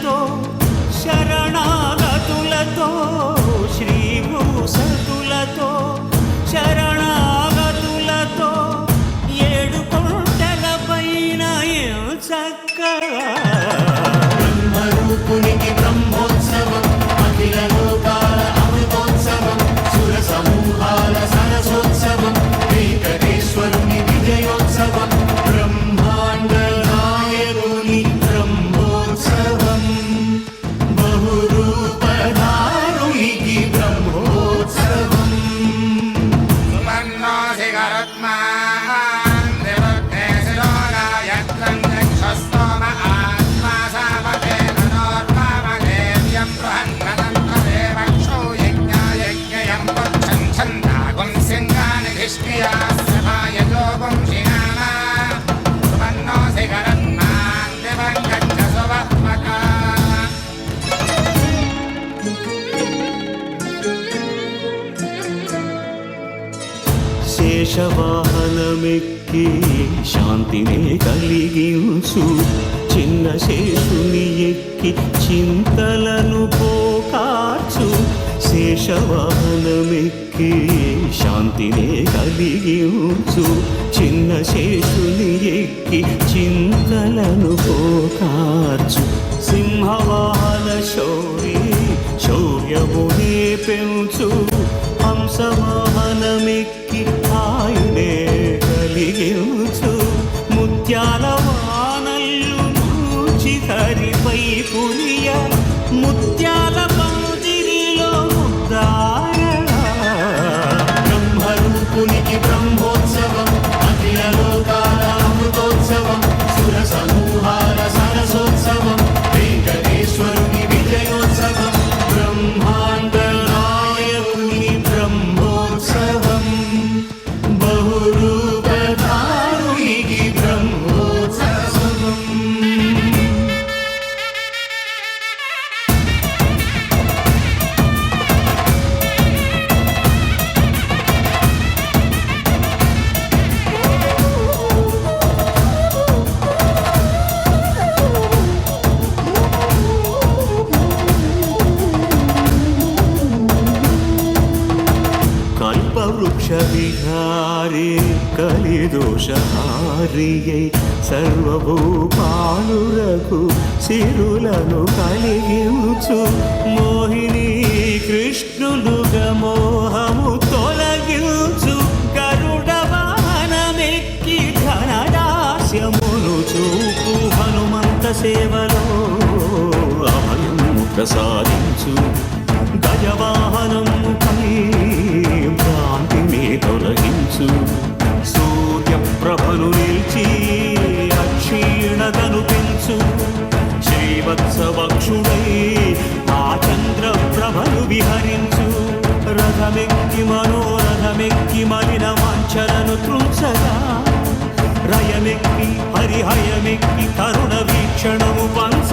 సతులతో శరణాగతులతో శ్రీభూసతులతో శరణాగతులతో ఏడు కొండల పైన చక్కగా బ్రహ్మరూపునికి బ్రహ్మోత్సవం అఖిల లోకాల అమృతోత్సవం సుర సమూహాల సరసోత్సవం వెంకటేశ్వరుని విజయోత్సవం బ్రహ్మాండ నాయకుని బ్రహ్మోత్సవం బహురూపధారునికి బ్రహ్మోత్సవం శేషవాహనమెక్కి శాంతినే కలిగించు చిన్న శేషుని ఎక్కి చింతలను పోకార్చు శేషవాహనమెక్కి శాంతినే కలిగించు చిన్న శేషుని ఎక్కి చింతలను పోకార్చు సింహవాహన శౌర్యమునే పెంచు హంసవాహనమెక్కి ఆయునే కలిగించు ముత్యాల వానల్లు నూచి హరిపై పులియ ముత్యాల పందిరిలో ముద్దారగా బ్రహ్మరూపునికి బ్రహ్మోత్సవం అఖిల లోకాల అమృతోత్సవం సుర సమూహాల సరసోత్సవం వెంకటేశ్వరుని విజయోత్సవం బ్రహ్మాండ నాయకుని బ్రహ్మోత్సవం బహురూపధారునికి బ్రహ్మోత్సవం కల్పవృక్ష విహారే కలిదోషహారియై సర్వభూపాలురకు సిరులను కలిగించు మోహిని కృష్ణులుగా మోహము తొలగించు గరుడ వాహనమెక్కి ఘనదాస్యమును చూపు హనుమంత సేవలో అభయము ప్రసాదించు గజవాహనముపై భ్రాంతిని తొలగించు సూర్యప్రభను నిలిచి అక్షీణతను పెంచు శ్రీవత్సవక్షుడై ఆ చంద్రప్రభను విహరించు రథమెక్కి మనోరథమెక్కి మలిన వాంఛలను త్రుంచగా రయమెక్కి హరిహయమెక్కి కరుణ వీక్షణము పంచ